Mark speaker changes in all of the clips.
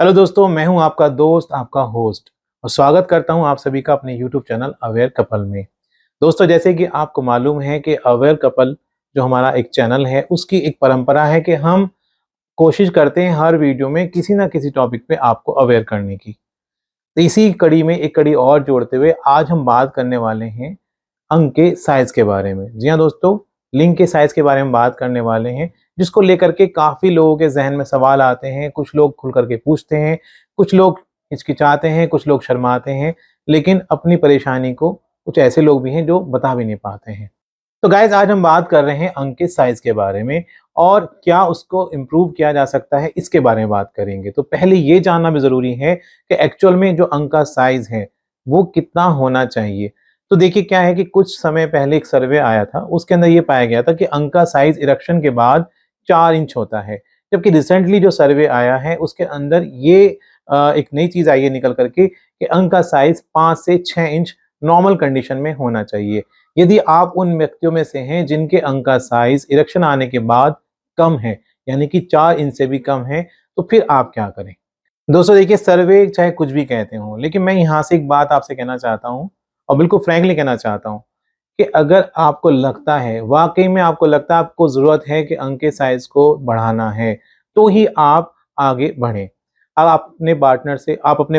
Speaker 1: Hello दोस्तों, मैं हूं आपका दोस्त, आपका होस्ट और स्वागत करता हूं आप सभी का अपने यूट्यूब चैनल अवेयर कपल में। दोस्तों, जैसे कि आपको मालूम है कि अवेयर कपल जो हमारा एक चैनल है, उसकी एक परंपरा है कि हम कोशिश करते हैं हर वीडियो में किसी ना किसी टॉपिक पे आपको अवेयर करने की। तो इसी कड़ी में एक कड़ी और जोड़ते हुए आज हम बात करने वाले हैं अंक के साइज के बारे में। जी हाँ दोस्तों, लिंक के साइज के बारे में बात करने वाले हैं, जिसको लेकर के काफी लोगों के जहन में सवाल आते हैं। कुछ लोग खुल करके पूछते हैं, कुछ लोग हिचकिचाते हैं, कुछ लोग शर्माते हैं, लेकिन अपनी परेशानी को कुछ ऐसे लोग भी हैं जो बता भी नहीं पाते हैं। तो गाइज, आज हम बात कर रहे हैं अंक के साइज के बारे में और क्या उसको इम्प्रूव किया जा सकता है, इसके बारे में बात करेंगे। तो पहले ये जानना भी जरूरी है कि एक्चुअल में जो अंक का साइज है वो कितना होना चाहिए। तो देखिए, क्या है कि कुछ समय पहले एक सर्वे आया था, उसके अंदर ये पाया गया था कि अंक का साइज इरेक्शन के बाद 4 इंच होता है। जबकि रिसेंटली जो सर्वे आया है उसके अंदर ये एक नई चीज आई है निकल करके कि अंक का साइज 5 से 6 इंच नॉर्मल कंडीशन में होना चाहिए। यदि आप उन व्यक्तियों में से हैं जिनके अंक का साइज इरेक्शन आने के बाद कम है, यानी कि 4 इंच से भी कम है, तो फिर आप क्या करें। दोस्तों देखिए, सर्वे चाहे कुछ भी कहते हो, लेकिन मैं यहाँ से एक बात आपसे कहना चाहता हूँ और बिल्कुल फ्रैंकली कहना चाहता हूँ कि अगर आपको लगता है, वाकई में आपको लगता है आपको जरूरत है कि अंक के साइज को बढ़ाना है, तो ही आप आगे बढ़ें। अब आप अपने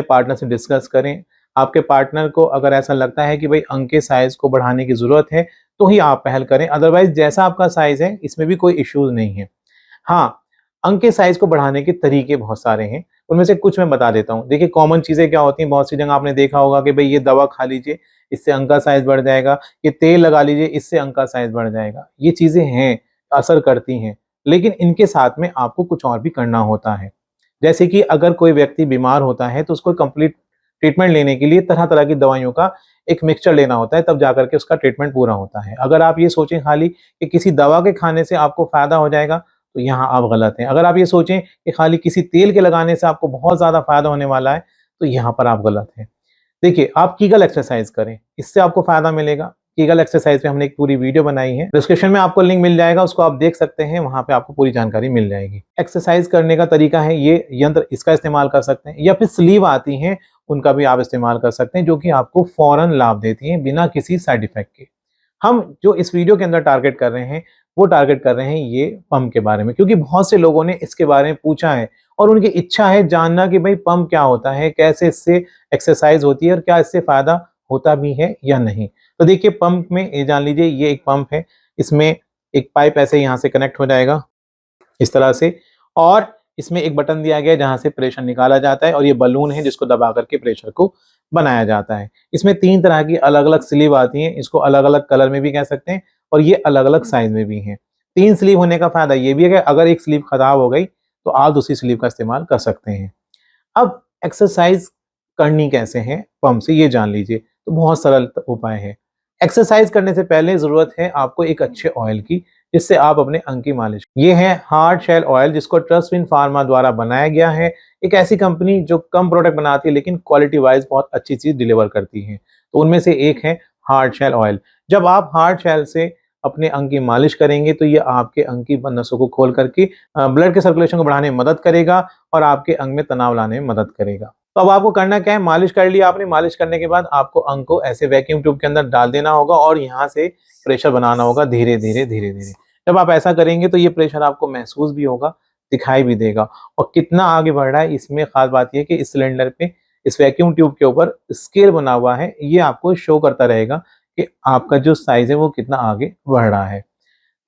Speaker 1: पार्टनर से डिस्कस करें। आपके पार्टनर को अगर ऐसा लगता है कि भाई अंक के साइज को बढ़ाने की जरूरत है, तो ही आप पहल करें। अदरवाइज जैसा आपका साइज है, इसमें भी कोई इश्यूज नहीं है। हाँ, अंक के साइज को बढ़ाने के तरीके बहुत सारे हैं, उनमें से कुछ मैं बता देता हूँ। देखिए, कॉमन चीजें क्या होती हैं, बहुत सी जगह आपने देखा होगा कि भाई ये दवा खा लीजिए, इससे अंक का साइज बढ़ जाएगा, ये तेल लगा लीजिए, इससे अंक का साइज बढ़ जाएगा। ये चीजें हैं, असर करती हैं, लेकिन इनके साथ में आपको कुछ और भी करना होता है। जैसे कि अगर कोई व्यक्ति बीमार होता है तो उसको कंप्लीट ट्रीटमेंट लेने के लिए तरह तरह की दवाइयों का एक मिक्सचर लेना होता है, तब जाकर के उसका ट्रीटमेंट पूरा होता है। अगर आप ये सोचें खाली कि किसी दवा के खाने से आपको फायदा हो जाएगा, तो यहाँ आप गलत हैं। अगर आप ये सोचें कि खाली किसी तेल के लगाने से आपको बहुत ज्यादा फायदा होने वाला है, तो यहाँ पर आप गलत हैं। देखिए, आप कीगल एक्सरसाइज करें, इससे आपको फायदा मिलेगा। कीगल एक्सरसाइज पे हमने एक पूरी वीडियो बनाई है, डिस्क्रिप्शन में आपको लिंक मिल जाएगा, उसको आप देख सकते हैं, वहां पे आपको पूरी जानकारी मिल जाएगी। एक्सरसाइज करने का तरीका है, ये यंत्र इसका इस्तेमाल कर सकते हैं, या फिर स्लीव आती हैं उनका भी आप इस्तेमाल कर सकते हैं, जो कि आपको फौरन लाभ देती हैं बिना किसी साइड इफेक्ट के। हम जो इस वीडियो के अंदर टारगेट कर रहे हैं, वो टारगेट कर रहे हैं ये पंप के बारे में, क्योंकि बहुत से लोगों ने इसके बारे में पूछा है और उनकी इच्छा है जानना कि भाई पंप क्या होता है, कैसे इससे एक्सरसाइज होती है और क्या इससे फायदा होता भी है या नहीं। तो देखिए, पंप में ये जान लीजिए, ये एक पंप है, इसमें एक पाइप ऐसे यहाँ से कनेक्ट हो जाएगा इस तरह से, और इसमें एक बटन दिया गया है जहां से प्रेशर निकाला जाता है, और ये बलून है जिसको दबा करके प्रेशर को बनाया जाता है। इसमें 3 तरह की अलग अलग स्लीव आती हैं, इसको अलग अलग कलर में भी कह सकते हैं और ये अलग अलग साइज में भी हैं। 3 स्लीव होने का फायदा ये भी है कि अगर एक स्लीव खराब हो गई तो आप दूसरी स्लीव का इस्तेमाल कर सकते हैं। अब एक्सरसाइज करनी कैसे है पंप से, ये जान लीजिए। तो बहुत सरल उपाय है। एक्सरसाइज करने से पहले जरूरत है आपको एक अच्छे ऑयल की, जिससे आप अपने अंग की मालिश। ये है हार्ड शेल ऑयल, जिसको ट्रस्टविन फार्मा द्वारा बनाया गया है। एक ऐसी कंपनी जो कम प्रोडक्ट बनाती है लेकिन क्वालिटी वाइज बहुत अच्छी चीज डिलीवर करती है। तो उनमें से एक है हार्ड शेल ऑयल। जब आप हार्ड शेल से अपने अंग की मालिश करेंगे तो ये आपके अंग की नसों को खोल करके ब्लड के सर्कुलेशन को बढ़ाने में मदद करेगा और आपके अंग में तनाव लाने में मदद करेगा। तो अब आपको करना क्या है, मालिश कर लिया आपने, मालिश करने के बाद आपको अंग को ऐसे वैक्यूम ट्यूब के अंदर डाल देना होगा और यहाँ से प्रेशर बनाना होगा धीरे धीरे धीरे धीरे। जब आप ऐसा करेंगे तो ये प्रेशर आपको महसूस भी होगा, दिखाई भी देगा। और कितना आगे बढ़ रहा है, इसमें खास बात यह कि इस सिलेंडर पे, इस वैक्यूम ट्यूब के ऊपर स्केल बना हुआ है, ये आपको शो करता रहेगा कि आपका जो साइज है वो कितना आगे बढ़ रहा है।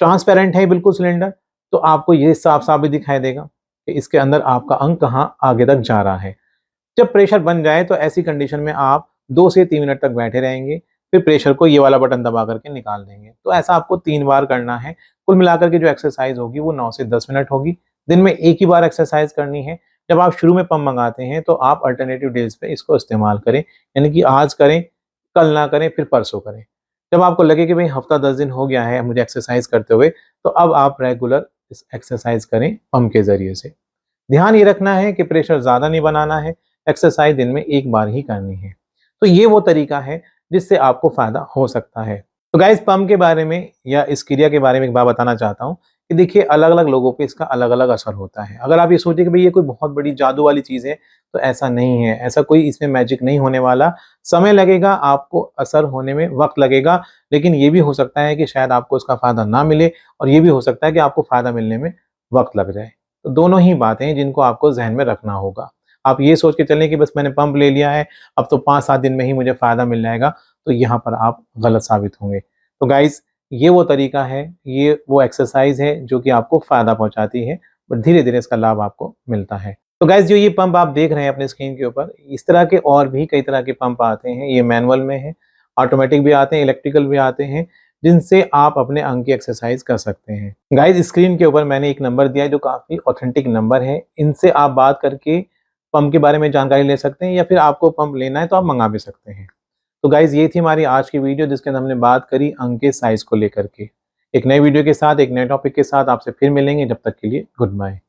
Speaker 1: ट्रांसपेरेंट है बिल्कुल सिलेंडर, तो आपको ये साफ साफ भी दिखाई देगा कि इसके अंदर आपका अंग कहाँ आगे तक जा रहा है। जब प्रेशर बन जाए तो ऐसी कंडीशन में आप 2 से 3 मिनट तक बैठे रहेंगे, फिर प्रेशर को ये वाला बटन दबा करके निकाल देंगे। तो ऐसा आपको 3 बार करना है। कुल मिलाकर के जो एक्सरसाइज होगी वो 9 से 10 मिनट होगी। दिन में एक ही बार एक्सरसाइज करनी है। जब आप शुरू में पंप मंगाते हैं तो आप अल्टरनेटिव डेज पे इसको इस्तेमाल करें, यानी कि आज करें, कल ना करें, फिर परसों करें। जब आपको लगे कि भाई हफ्ता 10 दिन हो गया है मुझे एक्सरसाइज करते हुए, तो अब आप रेगुलर इस एक्सरसाइज करें पंप के जरिए से। ध्यान ये रखना है कि प्रेशर ज्यादा नहीं बनाना है, एक्सरसाइज दिन में एक बार ही करनी है। तो ये वो तरीका है जिससे आपको फायदा हो सकता है। तो गाइस, पंप के बारे में या इस क्रिया के बारे में एक बात बताना चाहता हूँ कि देखिए अलग अलग लोगों पे इसका अलग अलग असर होता है। अगर आप ये सोचिए कि भाई ये कोई बहुत बड़ी जादू वाली चीज़ है, तो ऐसा नहीं है, ऐसा कोई इसमें मैजिक नहीं होने वाला। समय लगेगा, आपको असर होने में वक्त लगेगा, लेकिन ये भी हो सकता है कि शायद आपको इसका फ़ायदा ना मिले, और ये भी हो सकता है कि आपको फ़ायदा मिलने में वक्त लग जाए। तो दोनों ही बातें हैं जिनको आपको ज़हन में रखना होगा। आप ये सोच के चलें कि बस मैंने पंप ले लिया है, अब तो 5-7 दिन में ही मुझे फ़ायदा मिल जाएगा, तो यहाँ पर आप गलत साबित होंगे। तो गाइज़, ये वो तरीका है, ये वो एक्सरसाइज़ है जो कि आपको फ़ायदा पहुँचाती है, बट धीरे-धीरे इसका लाभ आपको मिलता है। तो गाइज़, जो ये पंप आप देख रहे हैं अपने स्क्रीन के ऊपर, इस तरह के और भी कई तरह के पंप आते हैं। ये मैनुअल में हैं, ऑटोमेटिक भी आते हैं, इलेक्ट्रिकल भी आते हैं, जिनसे आप अपने अंग की एक्सरसाइज़ कर सकते हैं। गाइज़, स्क्रीन के ऊपर मैंने एक नंबर दिया है जो काफ़ी ऑथेंटिक नंबर है। इनसे आप बात करके पंप के बारे में जानकारी ले सकते हैं, या फिर आपको पंप लेना है तो आप मँगा भी सकते हैं। तो गाइज़, ये थी हमारी आज की वीडियो जिसके अंदर हमने बात करी अंग के साइज़ को लेकर के। एक नई वीडियो के साथ, एक नए टॉपिक के साथ आपसे फिर मिलेंगे, जब तक के लिए गुड बाय।